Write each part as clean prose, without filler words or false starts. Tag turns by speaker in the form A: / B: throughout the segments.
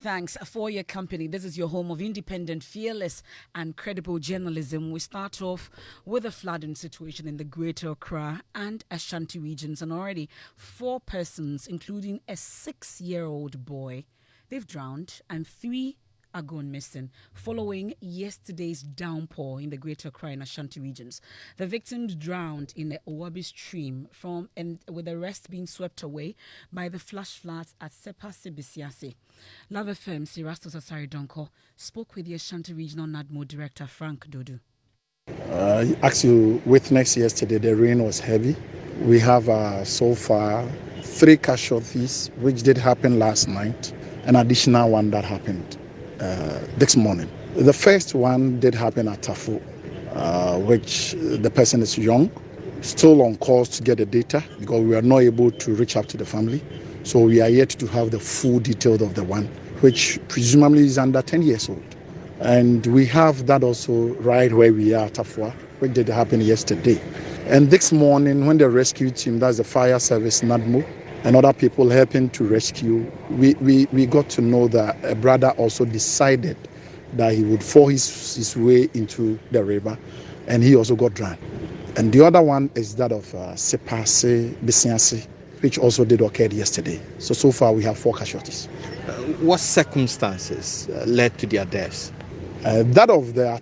A: Thanks for your company. This is your home of independent, fearless, and credible journalism. We start off with a flooding situation in the Greater Accra and Ashanti regions, and already 4 persons, including a 6-year-old boy, they've drowned, and 3 are gone missing following yesterday's downpour in the Greater Accra and Ashanti regions. The victims drowned in the Owabi stream with the rest being swept away by the flash floods at Sepa Sibisiase. Love FM Erastus Asari Donko spoke with the Ashanti Regional NADMO Director Frank Dodu.
B: As you witnessed yesterday, the rain was heavy. We have so far 3 casualties, which did happen last night, an additional one that happened this morning. The first one did happen at Tafu, which the person is young, still on course to get the data because we are not able to reach out to the family. So we are yet to have the full details of the one, which presumably is under 10 years old. And we have that also right where we are at Tafua, which did happen yesterday. And this morning, when the rescue team, that's the fire service, NADMO, and other people helping to rescue, we got to know that a brother also decided that he would fall his way into the river, and he also got drowned. And the other one is that of Sepase Bisiansi, which also did occur yesterday. So far we have 4 casualties.
C: What circumstances led to their deaths?
B: That of the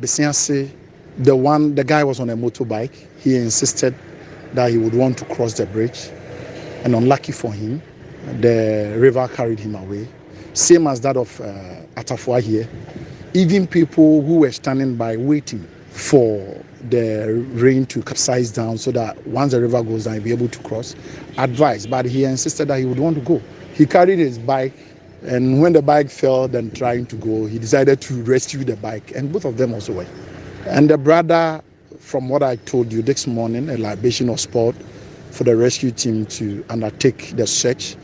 B: Bisiansi, the guy was on a motorbike. He insisted that he would want to cross the bridge. And unlucky for him, the river carried him away. Same as that of Atafua here. Even people who were standing by waiting for the rain to capsize down so that once the river goes down, he'll be able to cross, advised. But he insisted that he would want to go. He carried his bike, and when the bike fell, then trying to go, he decided to rescue the bike, and both of them also went. And the brother, from what I told you this morning, a libation of sport for the rescue team to undertake the search,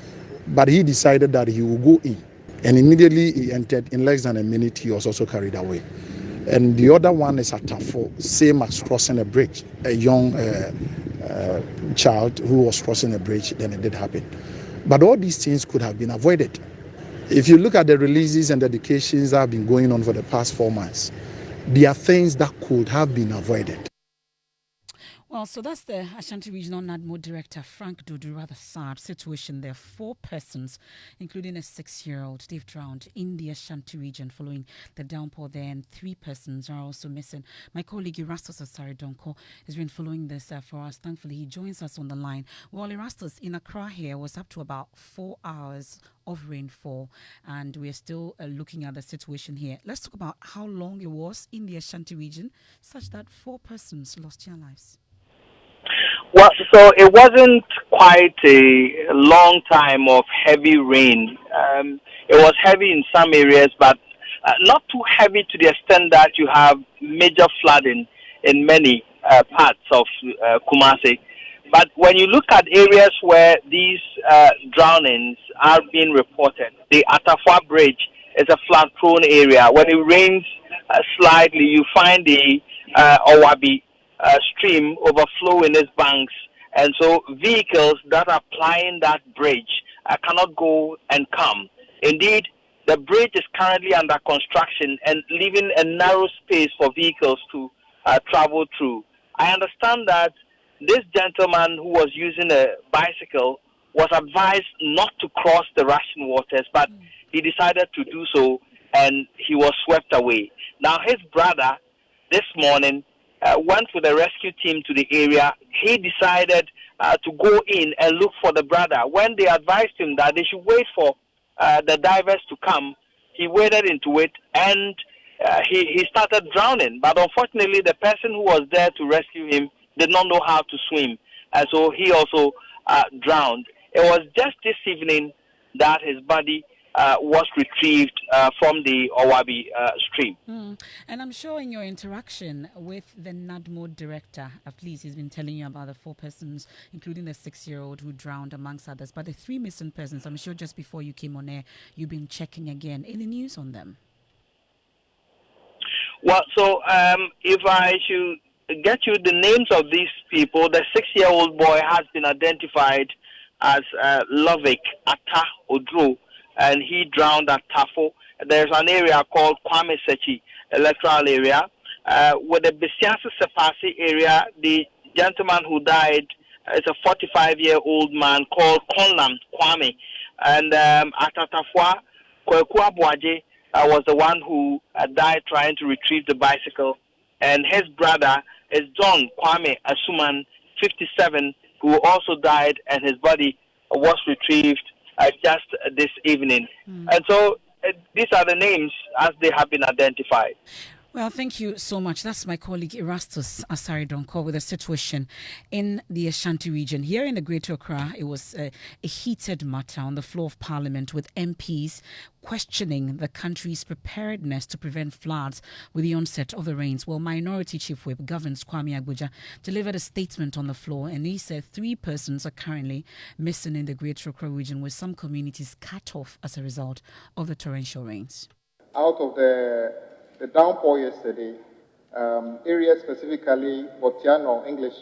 B: but he decided that he will go in, and immediately he entered. In less than a minute, he was also carried away. And the other one is at Tafo, same as crossing a bridge, a young child who was crossing a bridge, then it did happen. But all these things could have been avoided. If you look at the releases and dedications that have been going on for the past 4 months, there are things that could have been avoided.
A: Well, so that's the Ashanti Regional NADMO Director, Frank Dodu. Rather sad situation there. 4 persons, including a 6-year-old, they've drowned in the Ashanti region following the downpour there, and 3 persons are also missing. My colleague Erastus Asari Donko has been following this for us. Thankfully, he joins us on the line. Well, Erastus, in Accra here was up to about 4 hours of rainfall, and we're still looking at the situation here. Let's talk about how long it was in the Ashanti region such that 4 persons lost their lives.
D: Well, so it wasn't quite a long time of heavy rain. It was heavy in some areas, but not too heavy to the extent that you have major flooding in many parts of Kumasi. But when you look at areas where these drownings are being reported, the Atafua Bridge is a flood-prone area. When it rains slightly, you find the Owabi stream overflow in its banks, and so vehicles that are plying that bridge cannot go and come. Indeed, the bridge is currently under construction and leaving a narrow space for vehicles to travel through. I understand that this gentleman who was using a bicycle was advised not to cross the rushing waters, but he decided to do so, and he was swept away. Now, his brother this morning went with the rescue team to the area. He decided to go in and look for the brother. When they advised him that they should wait for the divers to come, he waded into it, and he started drowning. But unfortunately, the person who was there to rescue him did not know how to swim, and so he also drowned. It was just this evening that his body was retrieved from the Owabi stream.
A: And I'm sure in your interaction with the NADMO director, please, he's been telling you about the 4 persons, including the 6-year-old who drowned, amongst others. But the 3 missing persons, I'm sure just before you came on air, you've been checking again. Any news on them?
D: Well, so if I should get you the names of these people, the 6-year-old boy has been identified as Lovik Atta Odro. and he drowned at Tafo. There's an area called Kwame Sechi electoral area. With the Besiansi Sepasi area, the gentleman who died is a 45-year-old man called Konlam Kwame. And at Atafwa, Kwekua Buaje was the one who died trying to retrieve the bicycle. And his brother is John Kwame Asuman, 57, who also died, and his body was retrieved just this evening. And so these are the names as they have been identified.
A: Well, thank you so much. That's my colleague Erastus Asari Donko with the situation in the Ashanti region. Here in the Greater Accra, it was a heated matter on the floor of Parliament with MPs questioning the country's preparedness to prevent floods with the onset of the rains. Well, Minority Chief Whip Governs Kwame Agbuja delivered a statement on the floor, and he said 3 persons are currently missing in the Greater Accra region, with some communities cut off as a result of the torrential rains.
E: Out of the downpour yesterday, areas specifically Botiano, English,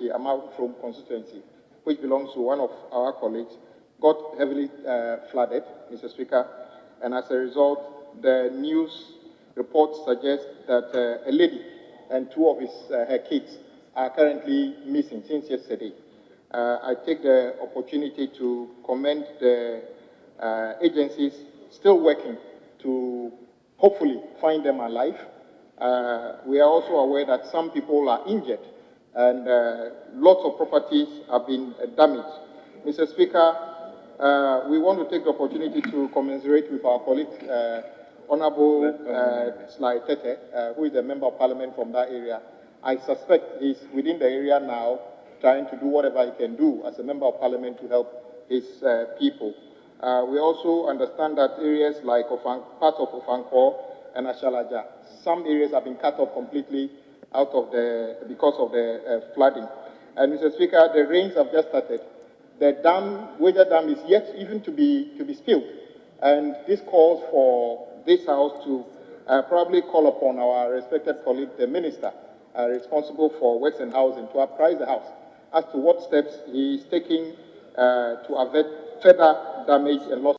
E: from constituency, which belongs to one of our colleagues, got heavily flooded, Mr. Speaker, and as a result, the news reports suggest that a lady and 2 of her kids are currently missing since yesterday. I take the opportunity to commend the agencies still working to hopefully find them alive. We are also aware that some people are injured and lots of properties have been damaged. Mr. Speaker, we want to take the opportunity to commiserate with our colleague, Honorable Sly Tete, who is a member of parliament from that area. I suspect he's within the area now, trying to do whatever he can do as a member of parliament to help his people. We also understand that areas like parts of Ofankor and Ashalaja, some areas have been cut off completely because of the flooding. And Mr. Speaker, the rains have just started. The Wager Dam is yet even to be spilled. And this calls for this House to probably call upon our respected colleague, the Minister, responsible for Works and Housing, to apprise the House as to what steps he is taking to avert further damage and loss.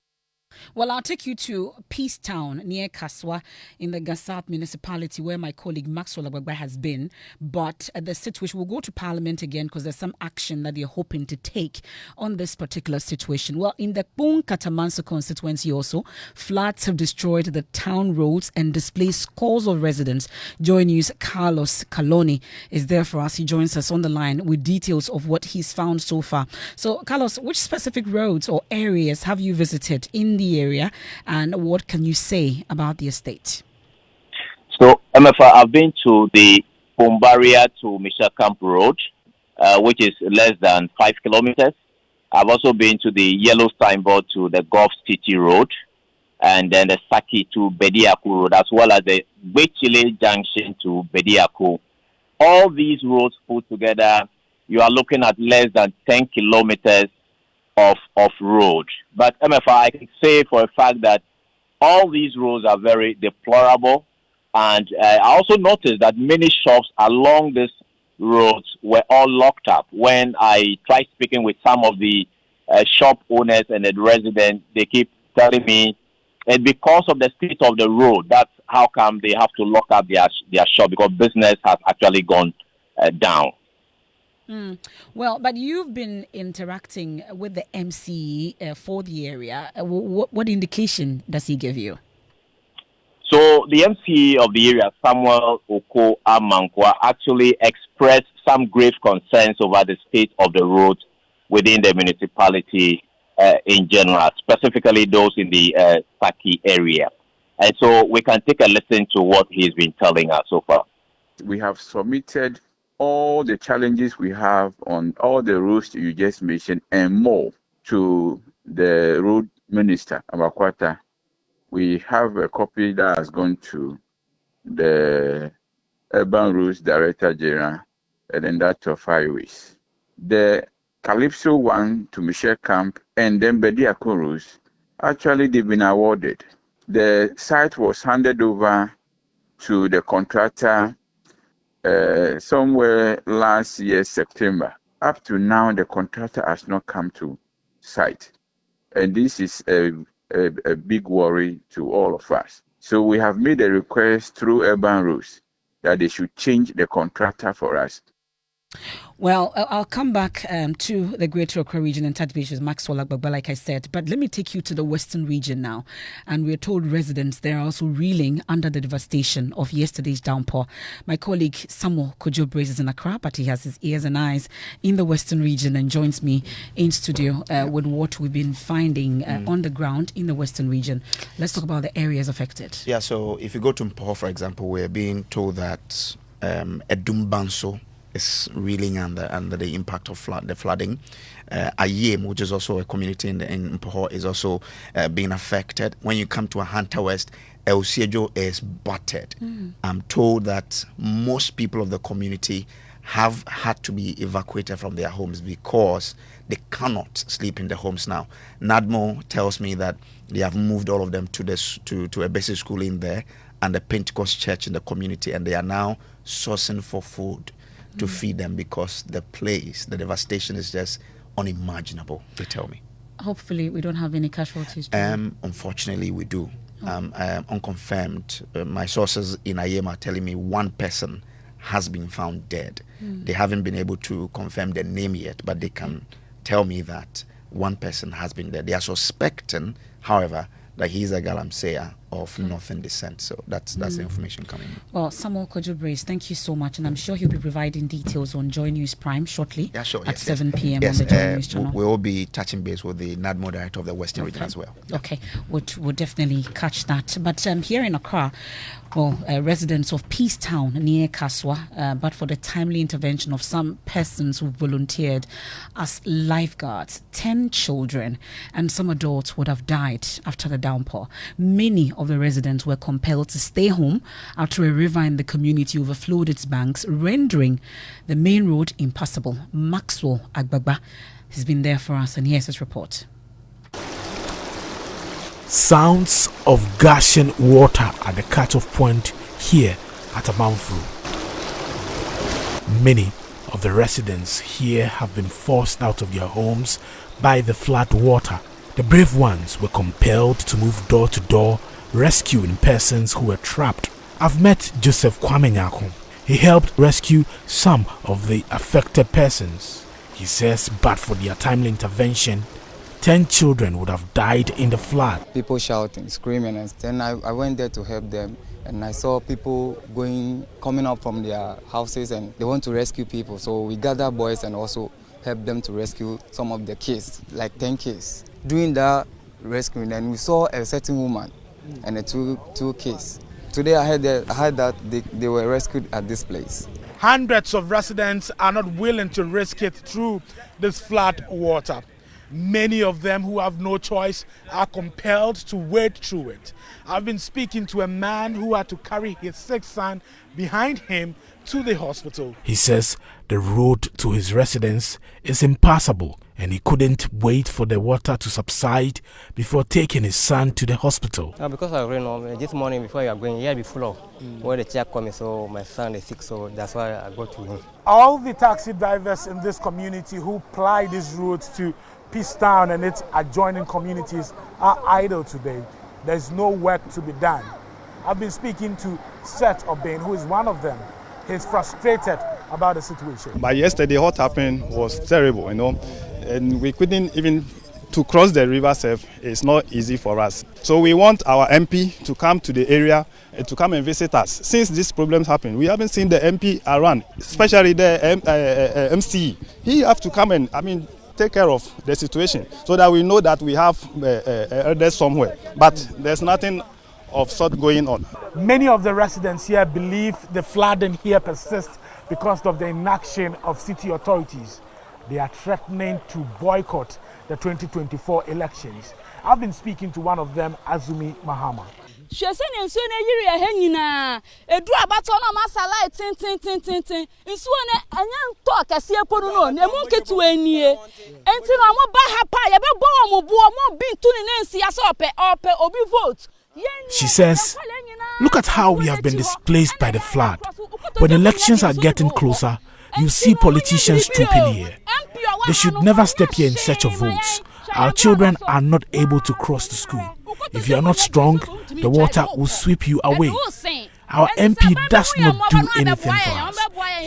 A: Well, I'll take you to Peace Town near Kaswa in the Gassat municipality, where my colleague Maxwell Agbagba has been. But the situation will go to Parliament again because there's some action that they're hoping to take on this particular situation. Well, in the Kpung Katamanso constituency also, floods have destroyed the town roads and displaced scores of residents. Joy News' Carlos Caloni is there for us. He joins us on the line with details of what he's found so far. So, Carlos, which specific roads or areas have you visited in the area, and what can you say about the estate?
F: So, Emefa, I've been to the Pombaria to Misha Camp Road, which is less than 5 kilometers. I've also been to the Yellow Signboard to the Gulf City Road, and then the Saki to Bediaku Road, as well as the Bechile Junction to Bediaku. All these roads put together, you are looking at less than 10 kilometers of road. But Emefa, I can say for a fact that all these roads are very deplorable, and I also noticed that many shops along these roads were all locked up. When I tried speaking with some of the shop owners and the residents, they keep telling me it's because of the state of the road. That's how come they have to lock up their shop, because business has actually gone down.
A: Well, but you've been interacting with the MC for the area. What indication does he give you?
F: So the MC of the area, Samuel Oko Amankwa, actually expressed some grave concerns over the state of the roads within the municipality in general, specifically those in the Saki area. And so we can take a listen to what he's been telling us so far.
G: We have submitted all the challenges we have on all the roads you just mentioned and more to the road minister, Abakwata. We have a copy that has gone to the Urban Roads Director General and then that of Highways. The Calypso one to Michelle Camp and then Bediako Roads, actually they've been awarded. The site was handed over to the contractor somewhere last year, September. Up to now, the contractor has not come to site. And this is a a big worry to all of us. So we have made a request through Urban Roads that they should change the contractor for us.
A: Well, I'll come back to the Greater Accra region and touch base with Maxwell Agbagba, like I said. But let me take you to the Western region now. And we're told residents there are also reeling under the devastation of yesterday's downpour. My colleague Samuel Kojo is in Accra, but he has his ears and eyes in the Western region and joins me in studio with what we've been finding on the ground in the Western region. Let's talk about the areas affected.
H: Yeah, so if you go to Mpho, for example, we're being told that Edumbanso is reeling under the impact of the flooding. Ayem, which is also a community in Mpho, is also being affected. When you come to Ahanta West, El Siejo is battered. I'm told that most people of the community have had to be evacuated from their homes because they cannot sleep in the homes now. NADMO tells me that they have moved all of them to a basic school in there and a Pentecost church in the community, and they are now sourcing for food to feed them because the devastation is just unimaginable, they tell me.
A: Hopefully we don't have any casualties.
H: Unfortunately, we do. Unconfirmed. My sources in Ayem are telling me one person has been found dead. They haven't been able to confirm the name yet, but they can tell me that one person has been dead. They are suspecting, however, that he's a Galamsea of Northern descent. So that's the information coming in.
A: Well, Samuel Kojo, thank you so much. And I'm sure he'll be providing details on Joy News Prime shortly at 7 p.m. on the Joy News channel.
H: We'll be touching base with the NADMO director of the Western region as well.
A: Okay, we'll definitely catch that. But here in Accra, residents of Peace Town near Kaswa, but for the timely intervention of some persons who volunteered as lifeguards, 10 children and some adults would have died after the downpour. Many of the residents were compelled to stay home after a river in the community overflowed its banks, rendering the main road impassable. Maxwell Agbagba has been there for us, and here's his report.
I: Sounds of gushing water at the cut-off point here at Apawu. Many of the residents here have been forced out of their homes by the flood water. The brave ones were compelled to move door to door, rescuing persons who were trapped. I've met Joseph Kwamenyako. He helped rescue some of the affected persons. He says, but for their timely intervention, 10 children would have died in the flood.
J: People shouting, screaming, and then I went there to help them, and I saw people coming up from their houses, and they want to rescue people. So we gathered boys and also helped them to rescue some of the kids, like 10 kids. Doing that rescuing, and we saw a certain woman and the two kids. Today I heard that they were rescued at this place.
I: Hundreds of residents are not willing to risk it through this flood water. Many of them who have no choice are compelled to wade through it. I've been speaking to a man who had to carry his sick son behind him to the hospital. He says the road to his residence is impassable and he couldn't wait for the water to subside before taking his son to the hospital.
K: Because of rain, this morning before you are going, here be full of where the check coming, so my son is sick, so that's why I go to him.
I: All the taxi drivers in this community who ply these roads to Peace Town and its adjoining communities are idle today. There's no work to be done. I've been speaking to Seth Obeng, who is one of them. He's frustrated about the situation.
L: But yesterday, what happened was terrible, and we couldn't even to cross the river self. It's not easy for us. So we want our MP to come to the area to come and visit us. Since these problems happened, we haven't seen the MP around, especially the MC. He have to come and take care of the situation so that we know that we have elders somewhere. But there's nothing of sort going on.
I: Many of the residents here believe the flooding here persists because of the inaction of city authorities. They are threatening to boycott the 2024 elections. I've been speaking to one of them, Azumi Mahama. She says, look at how we have been displaced by the flood. When elections are getting closer, you see politicians trooping here. They should never step here in search of votes. Our children are not able to cross to school. If you are not strong, the water will sweep you away. Our MP does not do anything for us.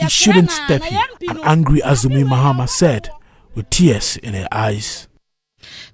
I: He shouldn't step here, an angry Azumi Mahama said, with tears in her eyes.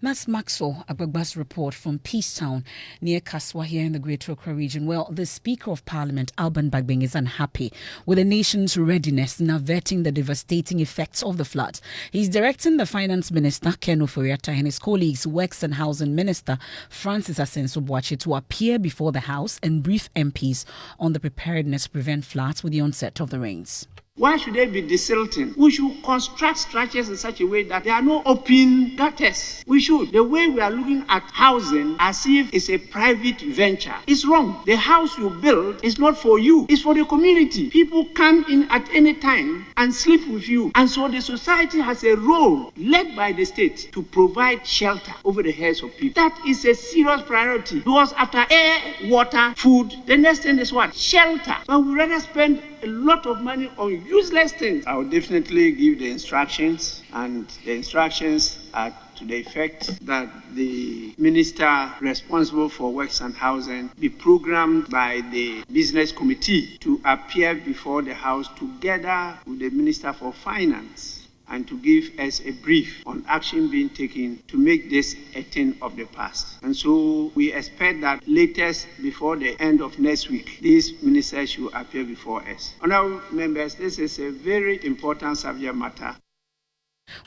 A: That's Maxwell Agbagba's report from Peacetown near Kaswa here in the Greater Accra region. Well, the Speaker of Parliament, Alban Bagbing, is unhappy with the nation's readiness in averting the devastating effects of the flood. He's directing the Finance Minister, Ken Oforiatta, and his colleagues, Works and Housing Minister, Francis Asenso-Boakye, to appear before the House and brief MPs on the preparedness to prevent floods with the onset of the rains.
M: Why should they be desilting? We should construct structures in such a way that there are no open gutters. We should. The way we are looking at housing as if it's a private venture is wrong. The house you build is not for you. It's for the community. People come in at any time and sleep with you. And so the society has a role led by the state to provide shelter over the heads of people. That is a serious priority. Because after air, water, food, the next thing is what? Shelter. But we rather spend a lot of money on useless things. I will definitely give the instructions, and the instructions are to the effect that the minister responsible for works and housing be programmed by the business committee to appear before the House together with the minister for finance and to give us a brief on action being taken to make this a thing of the past. And so we expect that latest before the end of next week, these ministers should appear before us. Honorable members, this is a very important subject matter.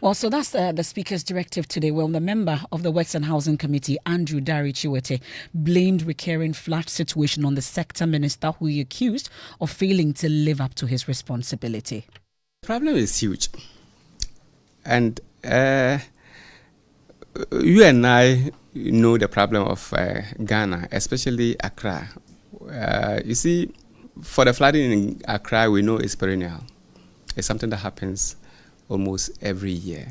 A: Well, so that's the Speaker's directive today. Well, the member of the Works and Housing Committee, Andrew Dari Chiwete, blamed recurring flood situation on the sector minister, who he accused of failing to live up to his responsibility.
N: The problem is huge. And you and I know the problem of Ghana, especially Accra. You see, for the flooding in Accra, we know it's perennial. It's something that happens almost every year.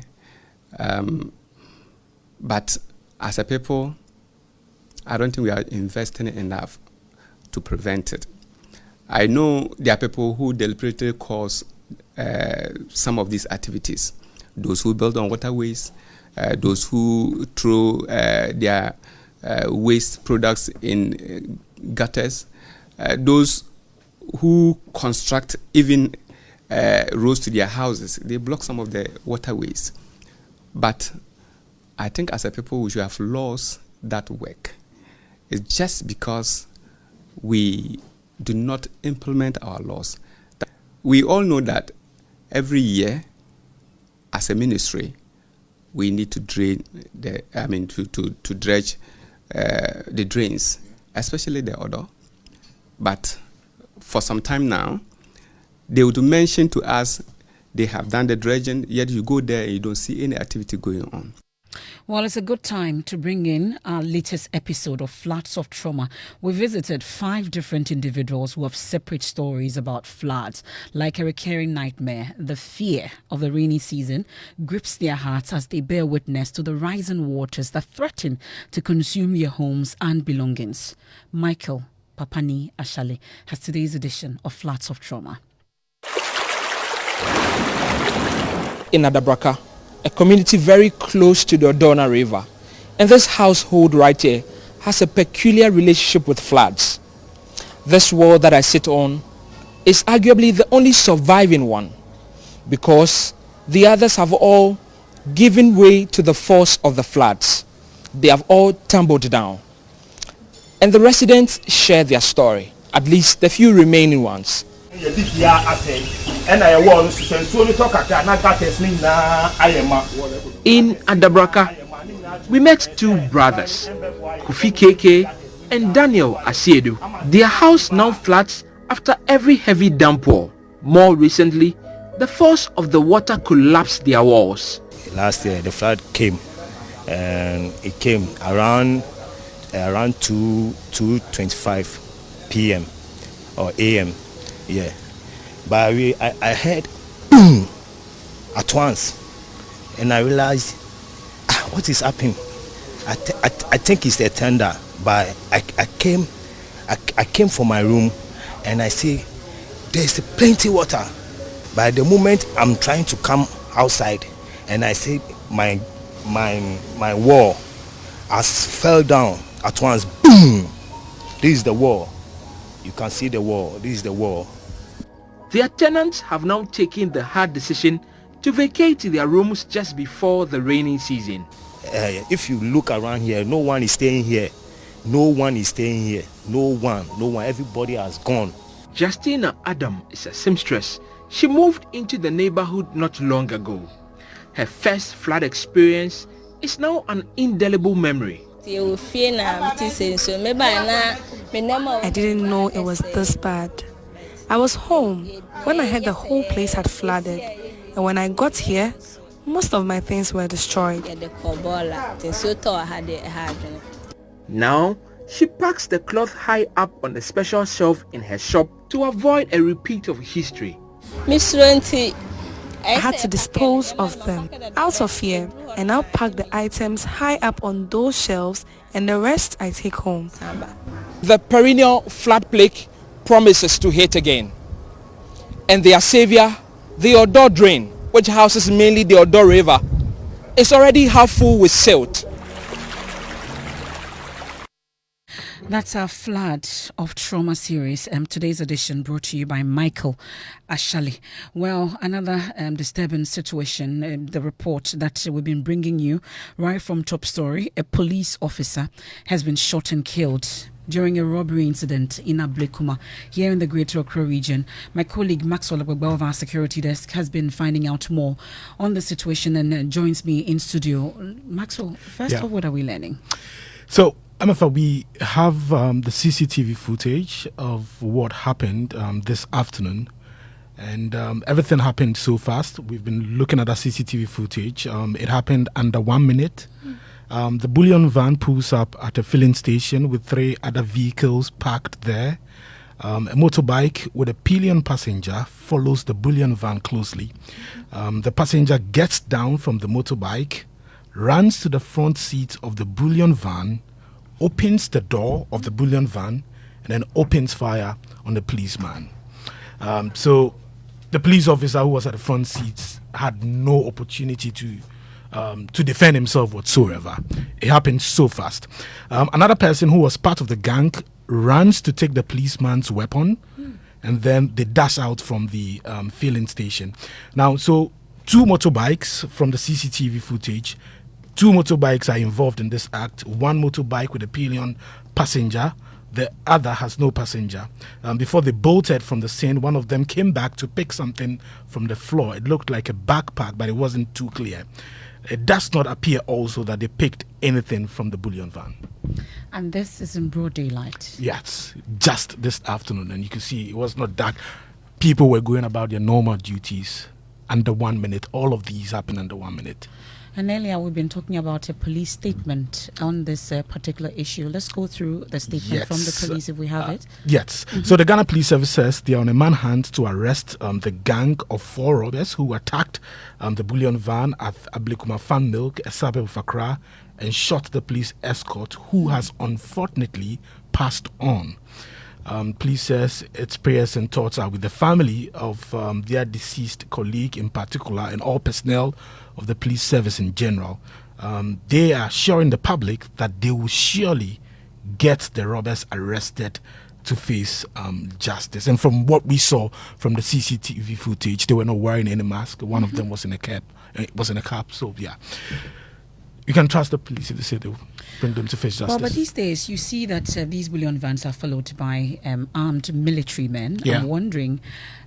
N: But as a people, I don't think we are investing enough to prevent it. I know there are people who deliberately cause some of these activities. Those who build on waterways, those who throw their waste products in gutters, those who construct even roads to their houses. They block some of the waterways. But I think as a people we should have lost that work. It's just because we do not implement our laws. We all know that every year, as a ministry, we need to drain to dredge the drains, especially the odor. But for some time now, they would mention to us they have done the dredging, yet you go there and you don't see any activity going on.
A: Well, it's a good time to bring in our latest episode of Floods of Trauma. We visited 5 different individuals who have separate stories about floods. Like a recurring nightmare, the fear of the rainy season grips their hearts as they bear witness to the rising waters that threaten to consume their homes and belongings. Michael Papani Ashale has today's edition of Floods of Trauma.
O: In Adabraka, a community very close to the Odona River, and this household right here has a peculiar relationship with floods. This wall that I sit on is arguably the only surviving one, because the others have all given way to the force of the floods. They have all tumbled down, and the residents share their story, at least the few remaining ones. In Adabraka, we met 2 brothers, Kofi KK and Daniel Asiedu. Their house now floods after every heavy downpour. More recently, the force of the water collapsed their walls.
P: Last year, the flood came, and it came around 2:25 p.m. or a.m. Yeah, but I heard boom at once, and I realized what is happening. I think it's the thunder. But I came from my room, and I see there's plenty water. By the moment I'm trying to come outside, and I see my wall has fell down At once, boom! This is the wall. You can see the wall. This is the wall.
O: Their tenants have now taken the hard decision to vacate their rooms just before the rainy season.
P: If you look around here, no one is staying here. No one is staying here. No one. Everybody has gone.
O: Justina Adam is a seamstress. She moved into the neighborhood not long ago. Her first flood experience is now an indelible memory.
Q: I didn't know it was this bad. I was home when I heard the whole place had flooded, and when I got here, most of my things were destroyed.
O: Now, she packs the cloth high up on the special shelf in her shop to avoid a repeat of history.
Q: I had to dispose of them out of fear, and now pack the items high up on those shelves, and the rest I take home.
O: The perennial flood plague promises to hit again. And their savior, the Odo drain, which houses mainly the Odo River, is already half full with silt.
A: That's our Flood of Trauma series. Today's edition brought to you by Michael Ashali. Well, another disturbing situation. The report that we've been bringing you right from Top Story. A police officer has been shot and killed during a robbery incident in Ablekuma, here in the Greater Accra region. My colleague Maxwell Agbegba of our security desk has been finding out more on the situation and joins me in studio. Maxwell, first off, what are we learning?
I: So, Emefa, we have the CCTV footage of what happened this afternoon, and everything happened so fast. We've been looking at the CCTV footage. It happened under 1 minute. The bullion van pulls up at a filling station with 3 other vehicles parked there. A motorbike with a pillion passenger follows the bullion van closely. The passenger gets down from the motorbike, runs to the front seat of the bullion van, opens the door of the bullion van, and then opens fire on the policeman. So the police officer who was at the front seats had no opportunity to defend himself whatsoever. It happened so fast. Another person who was part of the gang runs to take the policeman's weapon, and then they dash out from the filling station. Now, so 2 motorbikes from the CCTV footage. 2 motorbikes are involved in this act. 1 motorbike with a pillion passenger. The other has no passenger. Before they bolted from the scene, one of them came back to pick something from the floor. It looked like a backpack, but it wasn't too clear. It does not appear also that they picked anything from the bullion van.
A: And this is in broad daylight?
I: Yes, just this afternoon. And you can see it was not dark. People were going about their normal duties under 1 minute. All of these happened under 1 minute.
A: And earlier we've been talking about a police statement on this particular issue. Let's go through the statement from the police if we have it.
I: Yes. So the Ghana Police Service says they are on a manhunt to arrest the gang of 4 robbers who attacked the bullion van at Ablekuma Fan Milk, a suburb of Accra, and shot the police escort who has unfortunately passed on. Police says its prayers and thoughts are with the family of their deceased colleague in particular and all personnel of the police service in general. They are assuring the public that they will surely get the robbers arrested to face justice. And from what we saw from the CCTV footage, they were not wearing any mask. One of them was in a cap. So yeah, you can trust the police if they say they will bring them to face justice.
A: Well, but these days you see that these bullion vans are followed by armed military men.
I: Yeah.
A: I'm wondering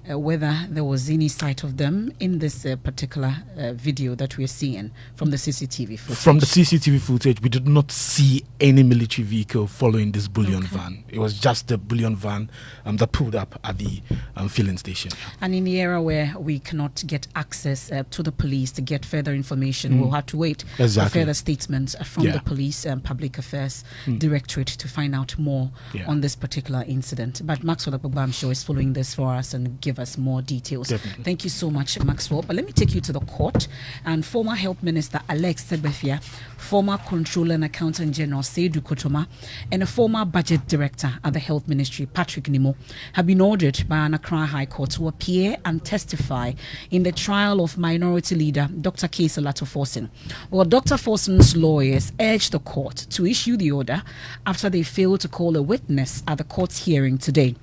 A: whether there was any sight of them in this particular video that we're seeing from the CCTV footage.
I: From the CCTV footage, we did not see any military vehicle following this bullion van. It was just the bullion van that pulled up at the filling station.
A: And in the era where we cannot get access to the police to get further information, we'll have to wait for further statements from the police and public affairs directorate to find out more on this particular incident. But Maxwell Agbegba, I'm sure, is following this for us and give us more details.
I: Definitely.
A: Thank you so much, Maxwell. But let me take you to the court. And former Health Minister Alex Sebefia, former Controller and Accountant General Seydou Kotoma, and a former Budget Director at the Health Ministry, Patrick Nimo, have been ordered by an Accra High Court to appear and testify in the trial of Minority Leader Dr. Kesa Lato Forson. Well, Dr. Forson Forson's lawyers urged the court to issue the order after they failed to call a witness at the court's hearing today.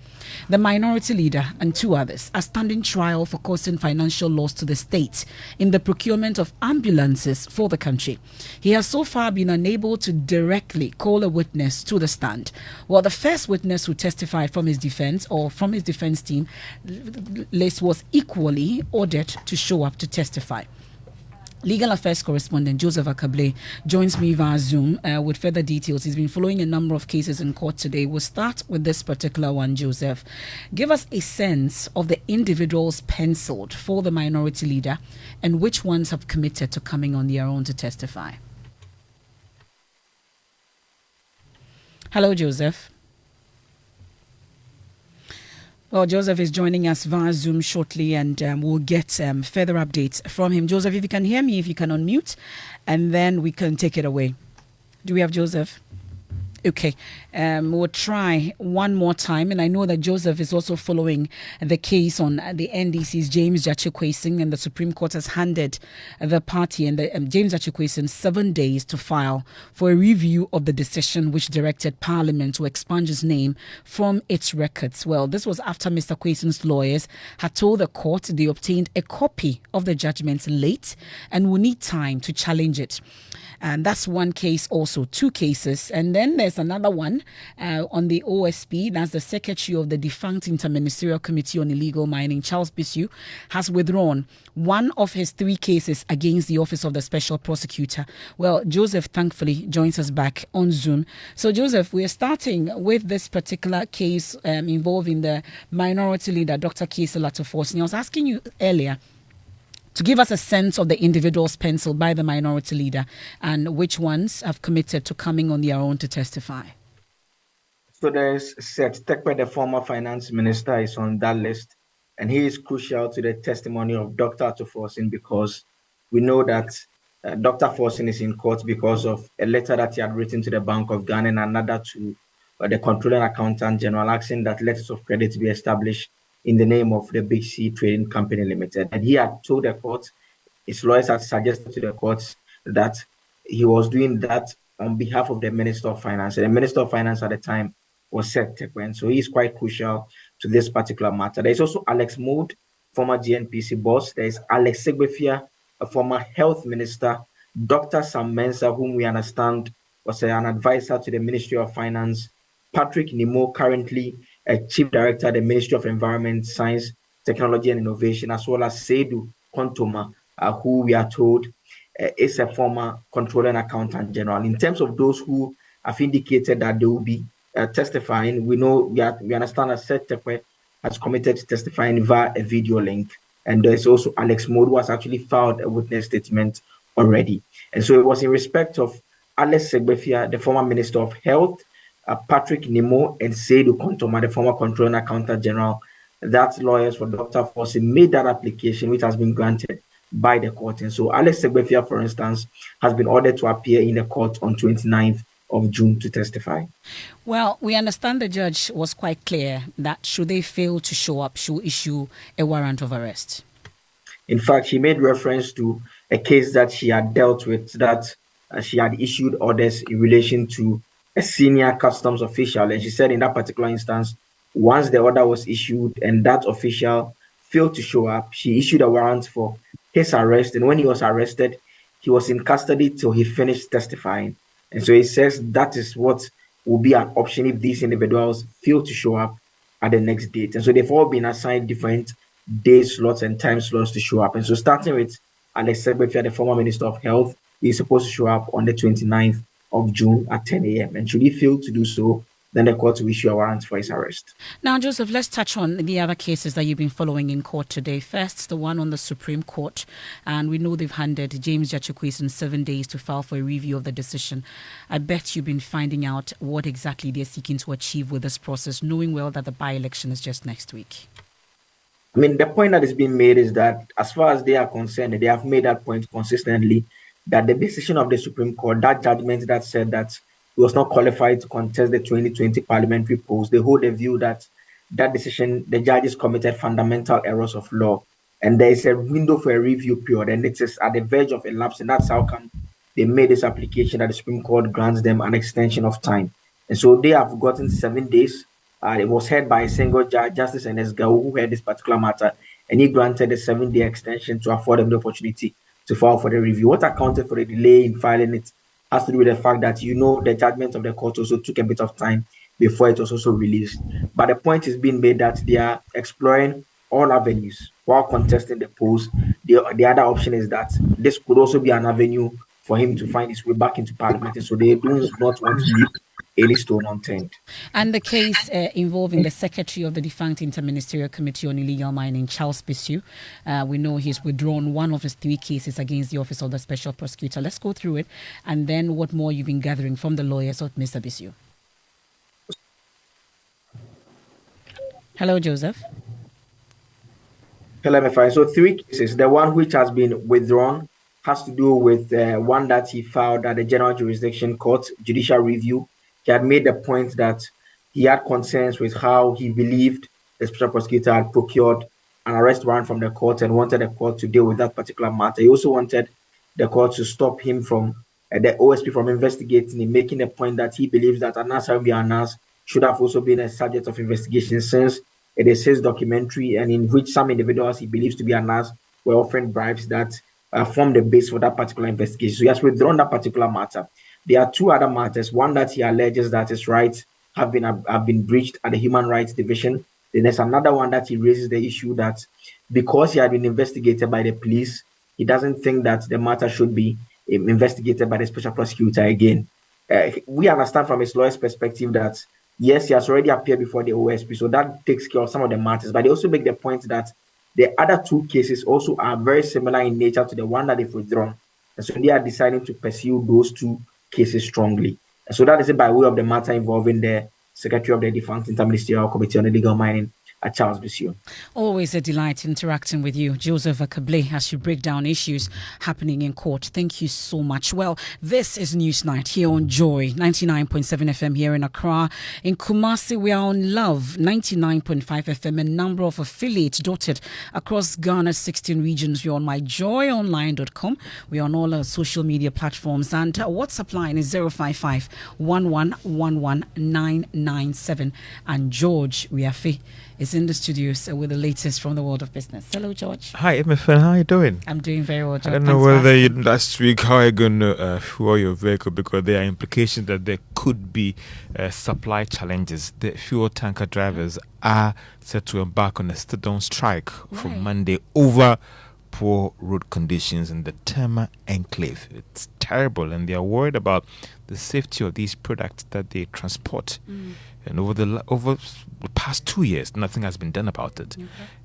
A: The minority leader and 2 others are standing trial for causing financial loss to the state in the procurement of ambulances for the country. He has so far been unable to directly call a witness to the stand. Well, the first witness who testified from his defense or from his defense team list was equally ordered to show up to testify. Legal Affairs correspondent Joseph Akable joins me via Zoom with further details. He's been following a number of cases in court today. We'll start with this particular one, Joseph. Give us a sense of the individuals penciled for the minority leader and which ones have committed to coming on their own to testify. Hello, Joseph. Well, Joseph is joining us via Zoom shortly, and we'll get further updates from him. Joseph, if you can hear me, if you can unmute, and then we can take it away. Do we have Joseph? Okay, we'll try one more time, and I know that Joseph is also following the case on the NDC's James Gyakye, and the Supreme Court has handed the party and James Gyakye 7 days to file for a review of the decision which directed Parliament to expunge his name from its records. Well, this was after Mr. Kweson's lawyers had told the court they obtained a copy of the judgment late and will need time to challenge it. And that's one case, also 2 cases. And then there's another one on the OSP. That's the secretary of the defunct Interministerial Committee on Illegal Mining, Charles Bisu, has withdrawn one of his 3 cases against the Office of the Special Prosecutor. Well, Joseph thankfully joins us back on Zoom. So, Joseph, we're starting with this particular case involving the minority leader, Dr. Kese Latoforsen. I was asking you earlier to give us a sense of the individuals penciled by the minority leader and which ones have committed to coming on their own to testify.
R: So there's Seth Tekpe, the former finance minister, is on that list, and he is crucial to the testimony of Dr. Latoforsen because we know that Dr. Forsen is in court because of a letter that he had written to the Bank of Ghana and another to the controlling accountant general asking that letters of credit be established in the name of the Big C Trading Company Limited. And he had told the court, his lawyers had suggested to the courts that he was doing that on behalf of the Minister of Finance. And the Minister of Finance at the time was Seth Tekpe. So he is quite crucial to this particular matter. There is also Alex Mood, former GNPC boss. There is Alex Segbefia, a former health minister. Dr. Sam Mensah, whom we understand was an advisor to the Ministry of Finance. Patrick Nimo, currently a chief director at the Ministry of Environment, Science, Technology and Innovation, as well as Seydou Kontoma, who we are told is a former controller and accountant general. In terms of those who have indicated that they will be testifying, we understand that Seth Tekpe has committed to testifying via a video link. And there's also Alex Mood, who has actually filed a witness statement already. And so it was in respect of Alex Segbefia, the former Minister of Health, Patrick Nimo, and Seydou Kontoma, the former Controller and Accountant General, that lawyers for Dr. Forsen made that application, which has been granted by the court. And so Alex Segbefia, for instance, has been ordered to appear in the court on 29th of June to testify.
A: Well, we understand the judge was quite clear that should they fail to show up, she'll issue a warrant of arrest.
R: In fact, she made reference to a case that she had dealt with, that she had issued orders in relation to a senior customs official. And she said in that particular instance, once the order was issued and that official failed to show up, she issued a warrant for his arrest. And when he was arrested, he was in custody till he finished testifying. And so he says that is what will be an option if these individuals fail to show up at the next date. And so they've all been assigned different day slots and time slots to show up. And so starting with Alex Segbefia, the former Minister of Health, he's supposed to show up on the 29th of June at 10 a.m. And should he fail to do so, then the court will issue a warrant for his arrest.
A: Now, Joseph, let's touch on the other cases that you've been following in court today. First, the one on the Supreme Court. And we know they've handed James Gyakye 7 days to file for a review of the decision. I bet you've been finding out what exactly they're seeking to achieve with this process, knowing well that the by-election is just next week.
R: I mean, the point that is being made is that as far as they are concerned, they have made that point consistently, that the decision of the Supreme Court, that judgment that said that he was not qualified to contest the 2020 parliamentary polls, they hold a view that that decision, the judges committed fundamental errors of law. And there is a window for a review period, and it is at the verge of elapse, and that's how come they made this application that the Supreme Court grants them an extension of time. And so they have gotten 7 days. It was heard by a single judge, Justice Enes Gao, who heard this particular matter, and he granted a 7-day extension to afford them the opportunity to file for the review. What accounted for the delay in filing it has to do with the fact that, the judgment of the court also took a bit of time before it was also released. But the point is being made that they are exploring all avenues while contesting the polls. The other option is that this could also be an avenue for him to find his way back into parliament. And so they do not want to leave any stone unturned.
A: And the case involving the secretary of the defunct Interministerial Committee on Illegal Mining, Charles Bisu, we know he's withdrawn one of his 3 cases against the Office of the Special Prosecutor. Let's go through it, and then what more you've been gathering from the lawyers of Mr. Bisu. Hello, Joseph.
R: Hello, Emefa. So 3 cases. The one which has been withdrawn has to do with one that he filed at the General Jurisdiction Court, judicial review. He had made the point that he had concerns with how he believed the special prosecutor had procured an arrest warrant from the court and wanted the court to deal with that particular matter. He also wanted the court to stop him from, the OSP from investigating him, making the point that he believes that Anas Harbi Anas should have also been a subject of investigation, since it is his documentary, and in which some individuals he believes to be Anas were offering bribes that formed the base for that particular investigation. So he has withdrawn that particular matter. There are 2 other matters. One that he alleges that his rights have been breached at the Human Rights Division. Then there's another one that he raises the issue that because he had been investigated by the police, he doesn't think that the matter should be investigated by the special prosecutor again. We understand from his lawyer's perspective that yes, he has already appeared before the OSP, so that takes care of some of the matters. But they also make the point that the other 2 cases also are very similar in nature to the one that they've withdrawn. And so they are deciding to pursue those 2 cases strongly. And so that is it by way of the matter involving the Secretary of the defunct Interministerial Committee on Illegal Mining, Charles Bisu.
A: Always a delight interacting with you, Joseph Akable, as you break down issues happening in court. Thank you so much. Well, this is Newsnight here on Joy 99.7 FM here in Accra. In Kumasi, we are on Love 99.5 FM, a number of affiliates dotted across Ghana's 16 regions. We're on myjoyonline.com. We're on all our social media platforms, and WhatsApp line is 055 1111997. And George Wiafe is in the studios with the latest from the world of business. Hello, George.
S: Hi, Emefa. How are you doing?
A: I'm doing very well, George.
S: I don't know whether last week how are you going to fuel your vehicle, because there are implications that there could be supply challenges. The fuel tanker drivers are set to embark on a sit-down strike from Monday over poor road conditions in the Tema Enclave. It's terrible, and they are worried about the safety of these products that they transport. And over the past 2 years, nothing has been done about it.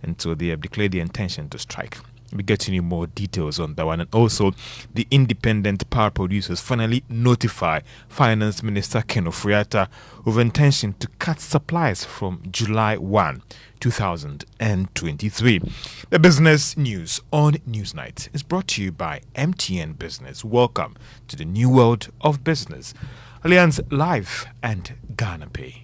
S: And so they have declared the intention to strike. We'll get you more details on that one. And also, the independent power producers finally notify Finance Minister Ken Ofori-Atta of intention to cut supplies from July 1, 2023. The business news on Newsnight is brought to you by MTN Business. Welcome to the new world of business. Allianz Live and Ghana Pay.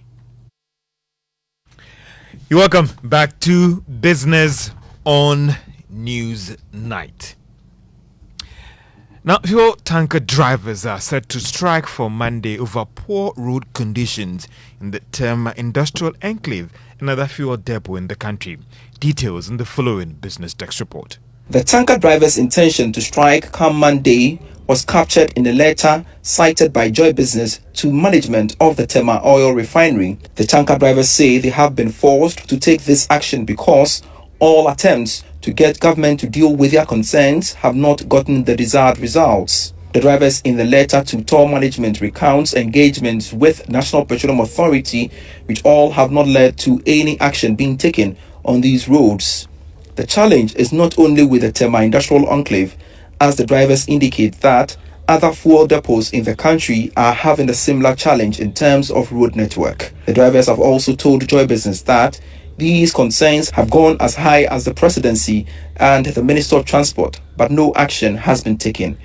S: You're welcome back to Business on Newsnight. Now, fuel tanker drivers are set to strike for Monday over poor road conditions in the Tema Industrial Enclave, another fuel depot in the country. Details in the following Business Desk report.
T: The tanker drivers' intention to strike come Monday was captured in a letter cited by Joy Business to management of the Tema Oil Refinery. The tanker drivers say they have been forced to take this action because all attempts to get government to deal with their concerns have not gotten the desired results. The drivers in the letter to TOR management recounts engagements with National Petroleum Authority, which all have not led to any action being taken on these roads. The challenge is not only with the Tema Industrial Enclave, as the drivers indicate that other fuel depots in the country are having a similar challenge in terms of road network. The drivers have also told Joy Business that these concerns have gone as high as the presidency and the Minister of Transport, but no action has been taken.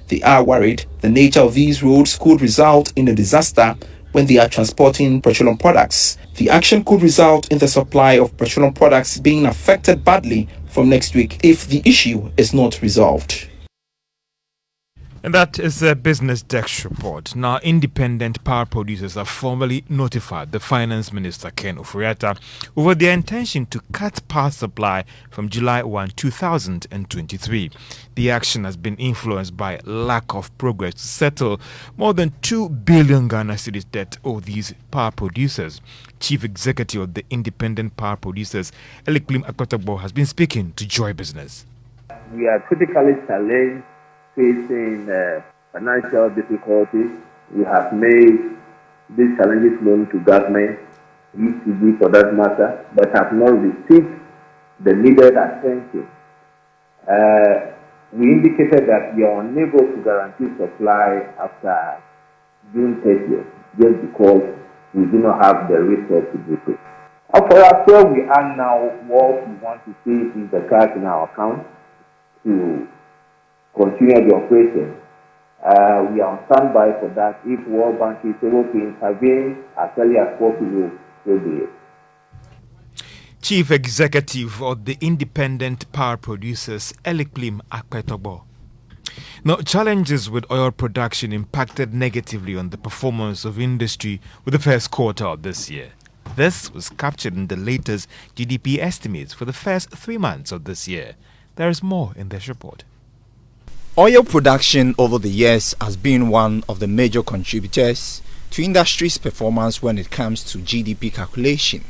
T: They are worried the nature of these roads could result in a disaster when they are transporting petroleum products. The action could result in the supply of petroleum products being affected badly from next week if the issue is not resolved.
S: And that is a business desk report. Now, independent power producers have formally notified the Finance Minister, Ken Ofori-Atta, over their intention to cut power supply from July 1, 2023. The action has been influenced by lack of progress to settle more than 2 billion Ghana cedis debt owed these power producers. Chief Executive of the Independent Power Producers, Apawu, has been speaking to Joy Business.
U: We are critically challenged, facing financial difficulties. We have made these challenges known to government, ECB for that matter, but have not received the needed attention. We indicated that we are unable to guarantee supply after June 30th, just because we do not have the resources to do so. For us, where we are now, what we want to see is the cash in our account to continue the operation. We are on standby for that. If World Bank is able to intervene as early as possible, we'll be it.
S: Chief Executive of the Independent Power Producers, Apawu. Now, challenges with oil production impacted negatively on the performance of industry with the first quarter of this year. This was captured in the latest GDP estimates for the first 3 months of this year. There is more in this report.
V: Oil production over the years has been one of the major contributors to industry's performance when it comes to GDP calculation.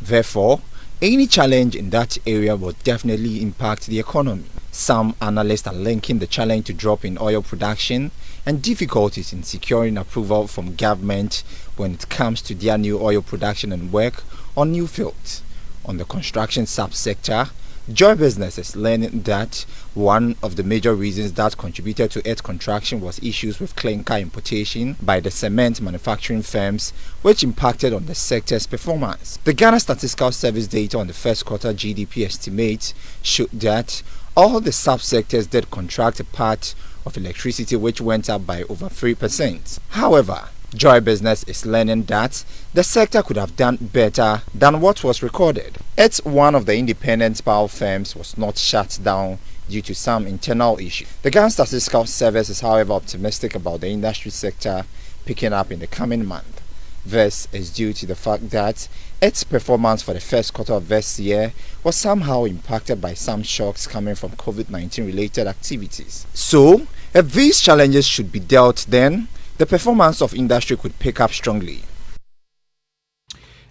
V: Therefore, any challenge in that area will definitely impact the economy. Some analysts are linking the challenge to drop in oil production and difficulties in securing approval from government when it comes to their new oil production and work on new fields. On the construction subsector, Joy Business is learning that one of the major reasons that contributed to its contraction was issues with clinker importation by the cement manufacturing firms, which impacted on the sector's performance. The Ghana Statistical Service data on the first quarter GDP estimates showed that all the subsectors did contract apart of electricity, which went up by over 3%. However, Joy Business is learning that the sector could have done better than what was recorded. It's one of the independent power firms was not shut down due to some internal issues. The Ghana Statistical Service is, however, optimistic about the industry sector picking up in the coming month. This is due to the fact that its performance for the first quarter of this year was somehow impacted by some shocks coming from COVID-19 related activities. So, if these challenges should be dealt, then the performance of industry could pick up strongly.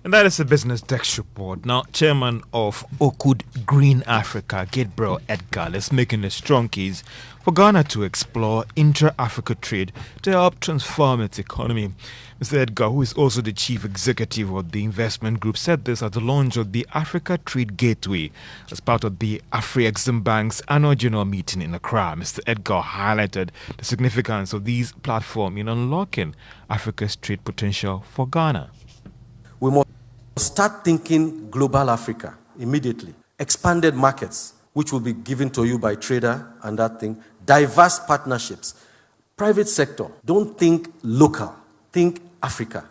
S: And that is the Business Desk report. Now, Chairman of Oakwood Green Africa, Gabriel Edgar, is making a strong case for Ghana to explore intra-Africa trade to help transform its economy. Mr. Edgar, who is also the Chief Executive of the investment group, said this at the launch of the Africa Trade Gateway as part of the Afri-Exim Bank's annual general meeting in Accra. Mr. Edgar highlighted the significance of these platforms in unlocking Africa's trade potential for Ghana.
W: We must start thinking global Africa immediately. Expanded markets, which will be given to you by trader and that thing. Diverse partnerships. Private sector, don't think local, think Africa.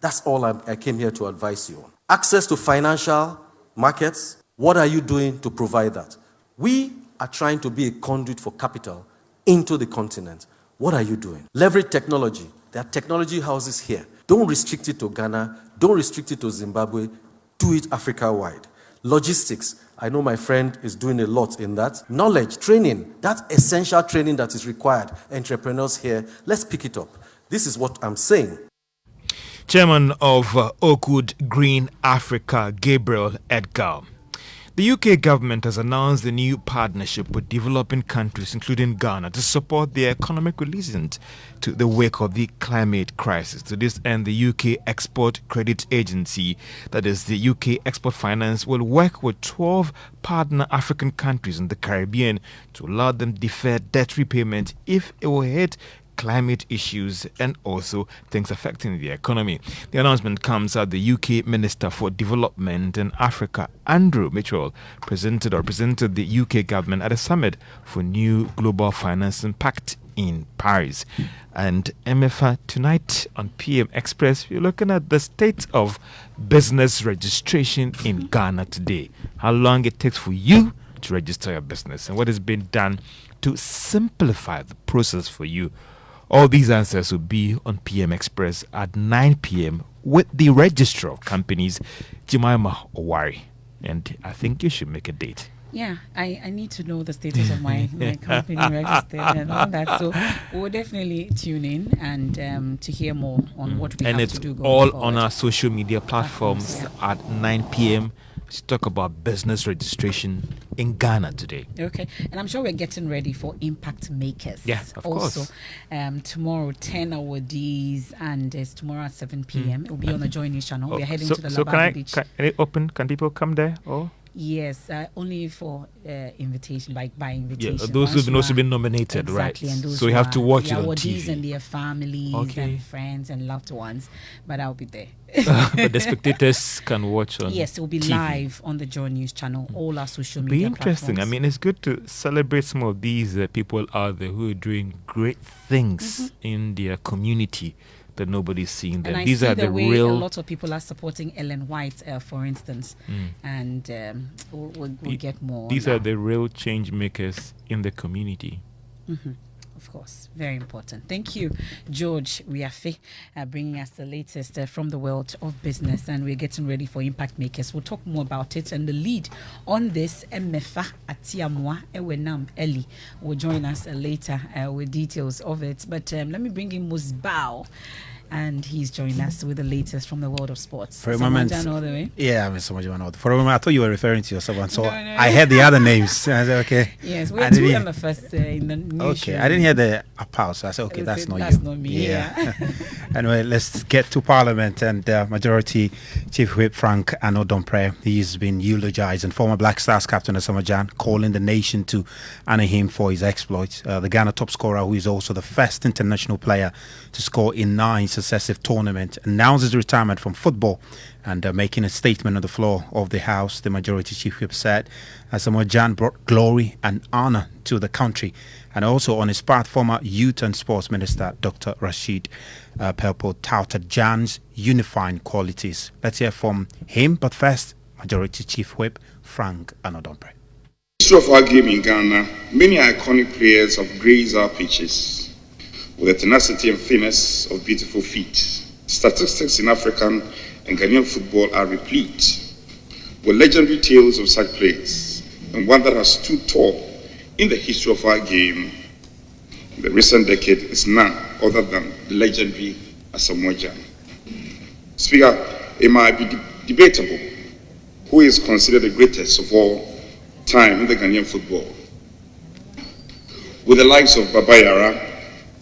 W: That's all I came here to advise you on. Access to financial markets, what are you doing to provide that? We are trying to be a conduit for capital into the continent. What are you doing? Leverage technology. There are technology houses here. Don't restrict it to Ghana. Don't restrict it to Zimbabwe. Do it Africa-wide. Logistics. I know my friend is doing a lot in that. Knowledge, training, that essential training that is required. Entrepreneurs here, let's pick it up. This is what I'm saying.
S: Chairman of Oakwood Green Africa, Gabriel Edgar. The UK government has announced a new partnership with developing countries, including Ghana, to support their economic resilience to the wake of the climate crisis. To this end, the UK Export Credit Agency, that is the UK Export Finance, will work with 12 partner African countries in the Caribbean to allow them defer debt repayment if it will hit climate issues and also things affecting the economy. The announcement comes as the UK Minister for Development in Africa, Andrew Mitchell, presented the UK government at a summit for new global financing pact in Paris. And Emefa, tonight on PM Express, we're looking at the state of business registration in Ghana today. How long it takes for you to register your business and what is being done to simplify the process for you? All these answers will be on PM Express at 9 p.m. with the Registrar of Companies, Jemima Owari. And I think you should make a date.
A: Yeah, I need to know the status of my company registered and all that. So we'll definitely tune in and to hear more on what we have to do going
S: all
A: forward.
S: on our social media platforms at 9 p.m. to talk about business registration in Ghana today.
A: Okay, and I'm sure we're getting ready for impact makers.
S: Yeah, of course.
A: Tomorrow 10 awardees, and it's tomorrow at 7 p.m. It will be on the Joy News channel. We're heading to the Labadi Beach.
S: Can it open? Can people come there? Or
A: Yes, only for invitation, like by invitation.
S: yeah, those who've also been nominated,
A: exactly,
S: right?
A: And those
S: so you have to watch it on
A: awardees
S: TV.
A: And their families and friends and loved ones, but I'll be there.
S: But the spectators can watch on.
A: Yes, it will be
S: TV.
A: live on the Joy News channel, all our social media.
S: Be interesting.
A: platforms.
S: I mean, it's good to celebrate some of these people out there who are doing great things in their community that nobody's seeing them.
A: And I
S: These
A: see
S: are
A: the
S: the
A: way
S: real.
A: a lot of people are supporting Ellen White, for instance, and we'll get more.
S: These
A: on
S: are
A: that.
S: the real change makers in the community.
A: Of course, very important. Thank you, George Wiafe, bringing us the latest from the world of business, and we're getting ready for impact makers. We'll talk more about it, and the lead on this, Emefa Atiamwa Ewenam Eli, will join us later with details of it. But let me bring in Musbao, and he's joining us with the latest from the world of sports.
B: For a moment,
A: all the way.
B: yeah, I mean, Samajan. For a moment, I thought you were referring to yourself, so
A: No.
B: I heard the other names. I said, okay.
A: Yes, we had two Emefas in the news.
B: Okay, I didn't hear the Apawu, so I said, okay, that's not you.
A: That's not me. Yeah.
B: Anyway, let's get to Parliament, and Majority Chief Whip Frank Anodompre. He's been eulogized, and former Black Stars captain Samajan calling the nation to honor him for his exploits. The Ghana top scorer, who is also the first international player to score in 9 successive tournaments, announces retirement from football. And making a statement on the floor of the House, the Majority Chief Whip said Samajan brought glory and honor to the country. And also on his part, former Youth and Sports Minister Dr. Rashid Pelpo touted Jan's unifying qualities. Let's hear from him, but first, Majority Chief Whip Frank Anodompre.
C: History of our game in Ghana, many iconic players have graced our pitches with the tenacity and finesse of beautiful feet. Statistics in African and Ghanaian football are replete with legendary tales of such players, and one that has stood tall in the history of our game in the recent decade is none other than the legendary Asamoah Gyan. Speaker, it might be debatable who is considered the greatest of all time in the Ghanaian football, with the likes of Baba Yara,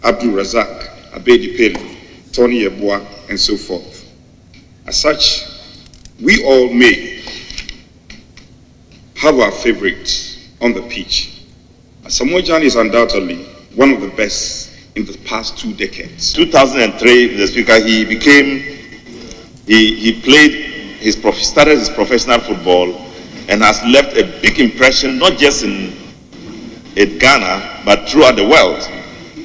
C: Abdul Razak, Abedi Pele, Tony Yeboah, and so forth. As such, we all may have our favorites on the pitch. Asamoah Gyan is undoubtedly one of the best in the past 2 decades.
D: 2003, the Speaker, he started his professional football and has left a big impression, not just in Ghana, but throughout the world,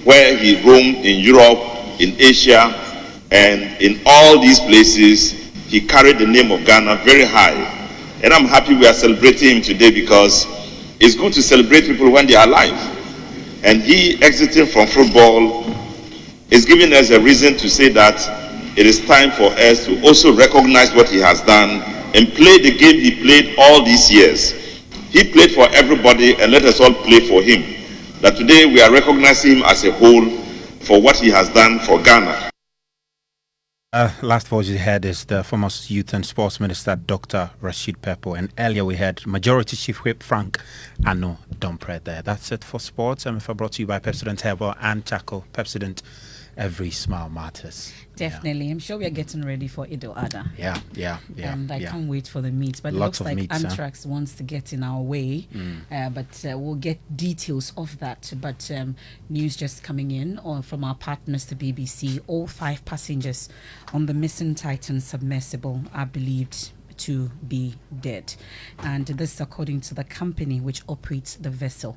D: where he roamed in Europe, in Asia, and in all these places. He carried the name of Ghana very high. And I'm happy we are celebrating him today, because it's good to celebrate people when they are alive. And he exiting from football is giving us a reason to say that it is time for us to also recognize what he has done and play the game he played all these years. He played for everybody, and let us all play for him. That today we are recognizing him as a whole for what he has done for Ghana.
B: Last voice we heard is the former Youth and Sports Minister Dr. Rashid Pelpo, and earlier we had Majority Chief Whip Frank Anodompre there. That's it for sports. Emefa brought to you by Pepsodent Herbal and Chaco. Pepsodent, every smile matters.
A: Definitely. I'm sure we are getting ready for Ido Ada.
B: Yeah.
A: And I can't wait for the meet. But
B: Lots
A: it looks like
B: meats,
A: Anthrax wants to get in our way. But we'll get details of that. But news just coming in from our partners, the BBC. All 5 passengers on the missing Titan submersible are believed to be dead. And this is according to the company which operates the vessel.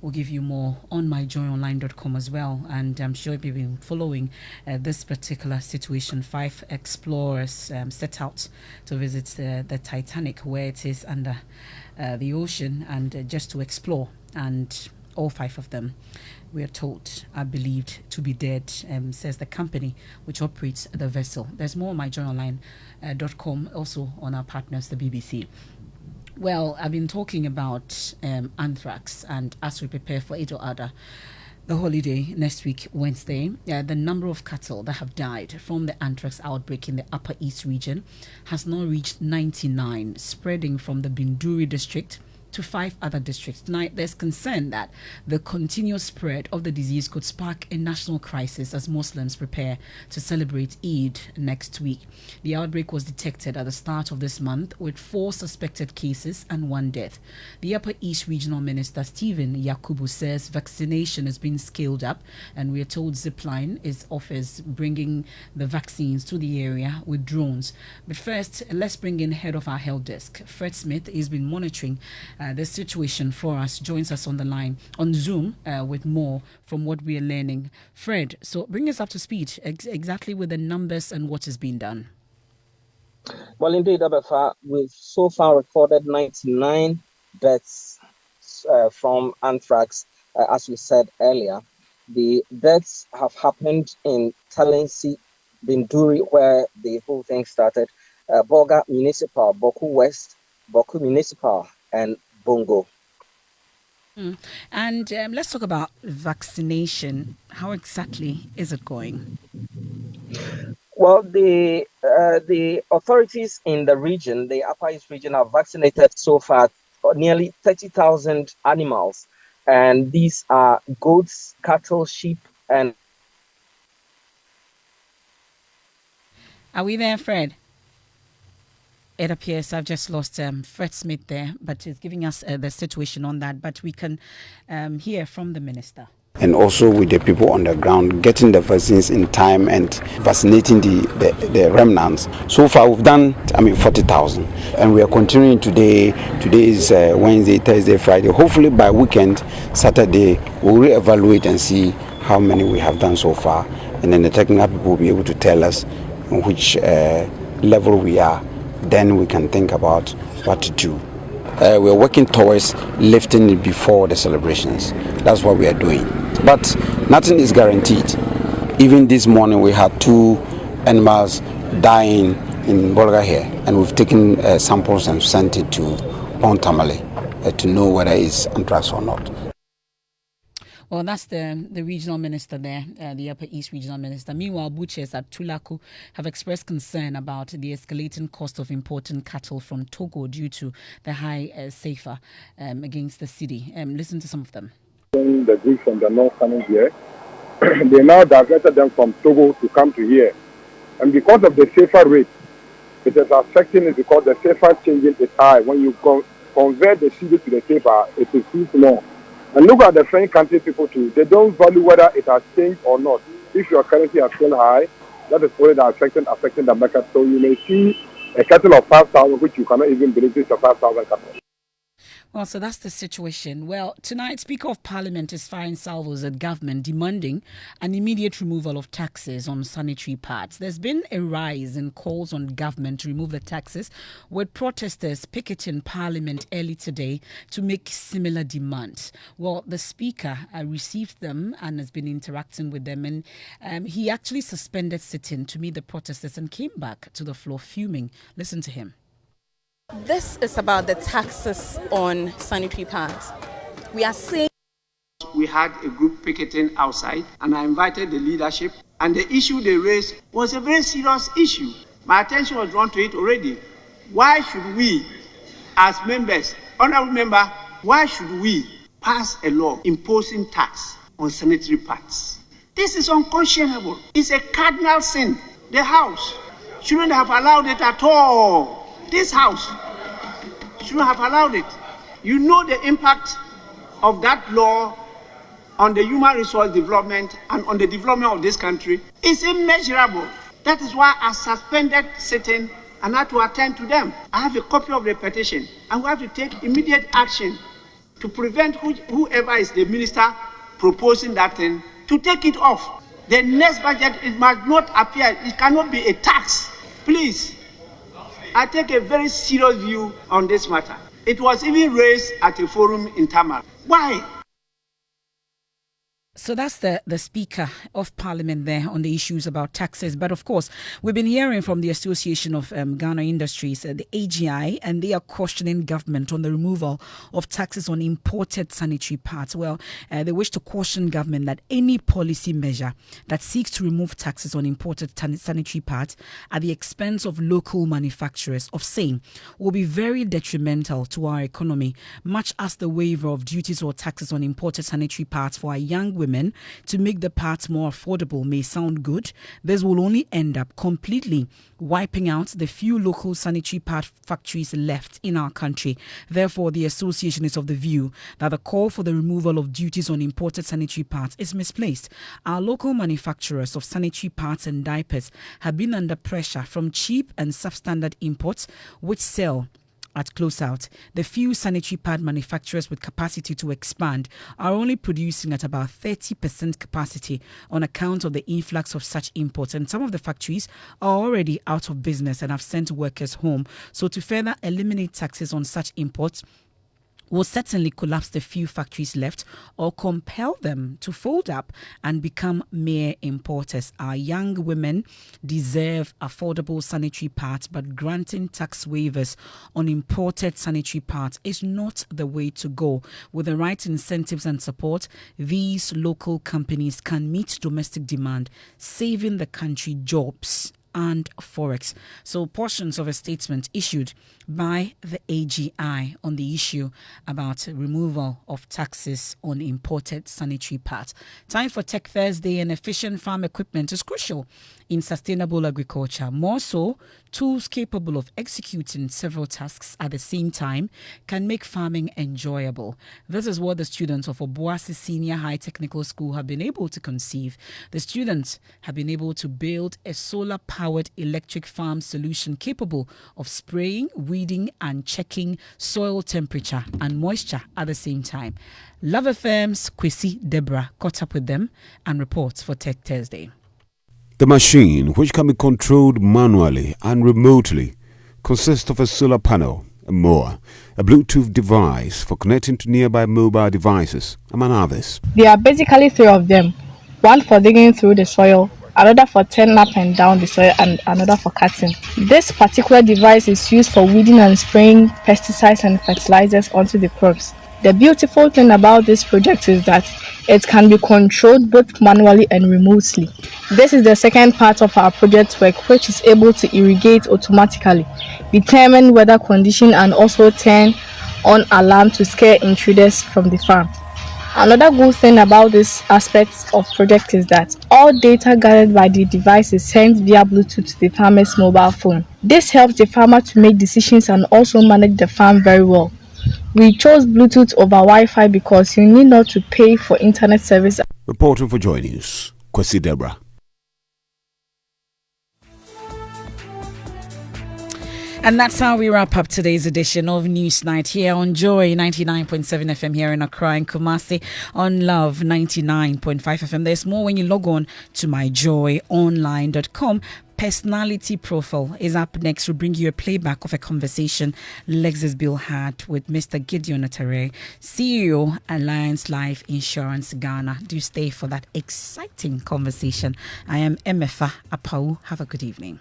A: We'll give you more on myjoyonline.com as well. And I'm sure you've been following this particular situation. 5 explorers set out to visit the Titanic, where it is under the ocean, and just to explore. And All 5 of them, we are told, are believed to be dead, says the company which operates the vessel. There's more on myjournalline.com, also on our partners, the BBC. Well, I've been talking about anthrax, and as we prepare for Eid al-Adha, the holiday next week, Wednesday, the number of cattle that have died from the anthrax outbreak in the Upper East region has now reached 99, spreading from the Binduri district to 5 other districts. Tonight, there's concern that the continuous spread of the disease could spark a national crisis as Muslims prepare to celebrate Eid next week. The outbreak was detected at the start of this month with 4 suspected cases and 1 death. The Upper East Regional Minister Stephen Yakubu says vaccination is being scaled up, and we are told Zipline offers bringing the vaccines to the area with drones. But first, let's bring in head of our health desk, Fred Smith. He's been monitoring the situation for us, joins us on the line on Zoom with more from what we are learning. Fred, so bring us up to speed exactly with the numbers and what is being done.
E: Well, indeed, Emefa, we've so far recorded 99 deaths from anthrax, as we said earlier. The deaths have happened in Talensi, Binduri, where the whole thing started, Boga Municipal, Boku West, Boku Municipal, and Bongo.
A: And let's talk about vaccination. How exactly is it going?
E: Well, the authorities in the region, the Upper East region, have vaccinated so far nearly 30,000 animals. And these are goats, cattle, sheep, and...
A: Are we there, Fred? It appears I've just lost Fred Smith there, but he's giving us the situation on that. But we can hear from the minister.
F: And also with the people on the ground, getting the vaccines in time and vaccinating the remnants. So far we've done, 40,000. And we are continuing today. Today is Wednesday, Thursday, Friday. Hopefully by weekend, Saturday, we'll reevaluate and see how many we have done so far. And then the technical people will be able to tell us on which level we are. Then we can think about what to do. We're working towards lifting it before the celebrations. That's what we are doing. But nothing is guaranteed. Even this morning we had 2 animals dying in Bolga here, and we've taken samples and sent it to Pont Tamale to know whether it's anthrax or not.
A: Well, that's the regional minister there, the Upper East regional minister. Meanwhile, butchers at Tulaku have expressed concern about the escalating cost of importing cattle from Togo due to the high SAFA against the city. Listen to some of them.
G: The goods from the north coming here, they now diverted them from Togo to come to here. And because of the SAFA rate, it is affecting it because the SAFA changing is high. When you convert the CD to the SAFA, it is too small. And look at the foreign country people too. They don't value whether it has changed or not. If your currency is still high, that is only affecting the market. So you may see a cattle of 5,000, which you cannot even believe is a 5,000 cattle.
A: Well, so that's the situation. Well, tonight, Speaker of Parliament is firing salvos at government demanding an immediate removal of taxes on sanitary pads. There's been a rise in calls on government to remove the taxes, with protesters picketing Parliament early today to make similar demands. Well, the Speaker received them and has been interacting with them, and he actually suspended sitting to meet the protesters and came back to the floor fuming. Listen to him.
X: This is about the taxes on sanitary pads. We are saying...
M: We had a group picketing outside, and I invited the leadership, and the issue they raised was a very serious issue. My attention was drawn to it already. Why should we, as members, honorable member, why should we pass a law imposing tax on sanitary pads? This is unconscionable. It's a cardinal sin. The House shouldn't have allowed it at all. This House shouldn't have allowed it. You know the impact of that law on the human resource development and on the development of this country. It's immeasurable. That is why I suspended sitting and had to attend to them. I have a copy of the petition, and we have to take immediate action to prevent whoever is the minister proposing that thing to take it off. The next budget, it must not appear, it cannot be a tax. Please. I take a very serious view on this matter. It was even raised at a forum in Tamale. Why?
A: So that's the Speaker of Parliament there on the issues about taxes. But of course, we've been hearing from the Association of Ghana Industries, the AGI, and they are cautioning government on the removal of taxes on imported sanitary parts. Well, they wish to caution government that any policy measure that seeks to remove taxes on imported sanitary parts at the expense of local manufacturers of same will be very detrimental to our economy, much as the waiver of duties or taxes on imported sanitary parts for our young women to make the parts more affordable may sound good. This will only end up completely wiping out the few local sanitary part factories left in our country. Therefore, the association is of the view that the call for the removal of duties on imported sanitary parts is misplaced. Our local manufacturers of sanitary parts and diapers have been under pressure from cheap and substandard imports which sell at closeout. The few sanitary pad manufacturers with capacity to expand are only producing at about 30% capacity on account of the influx of such imports, and some of the factories are already out of business and have sent workers home. So to further eliminate taxes on such imports will certainly collapse the few factories left or compel them to fold up and become mere importers. Our young women deserve affordable sanitary parts, but granting tax waivers on imported sanitary parts is not the way to go. With the right incentives and support, these local companies can meet domestic demand, saving the country jobs and forex. So portions of a statement issued by the AGI on the issue about removal of taxes on imported sanitary parts. Time for Tech Thursday, and efficient farm equipment is crucial in sustainable agriculture. More so, tools capable of executing several tasks at the same time can make farming enjoyable. This is what the students of Obuasi Senior High Technical School have been able to conceive. The students have been able to build a solar-powered electric farm solution capable of spraying, weeding, and checking soil temperature and moisture at the same time. Love FM's Kwesi Deborah caught up with them and reports for Tech Thursday.
H: The machine, which can be controlled manually and remotely, consists of a solar panel, a mower, a Bluetooth device for connecting to nearby mobile devices, among others.
J: There are basically three of them, one for digging through the soil, another for turning up and down the soil, and another for cutting. This particular device is used for weeding and spraying pesticides and fertilizers onto the crops. The beautiful thing about this project is that it can be controlled both manually and remotely. This is the second part of our project work, which is able to irrigate automatically, determine weather condition, and also turn on alarm to scare intruders from the farm. Another good thing about this aspect of project is that all data gathered by the device is sent via Bluetooth to the farmer's mobile phone. This helps the farmer to make decisions and also manage the farm very well. We chose Bluetooth over Wi-Fi because you need not to pay for internet service.
H: Reporting for Joy News, Kwesi Deborah.
A: And that's how we wrap up today's edition of Newsnight here on Joy 99.7 FM here in Accra and Kumasi, on Love 99.5 FM. There's more when you log on to myjoyonline.com. Personality Profile is up next. We'll bring you a playback of a conversation Lexus Bill had with Mr. Gideon Atare, CEO, Alliance Life Insurance Ghana. Do stay for that exciting conversation. I am Emefa Apawu. Have a good evening.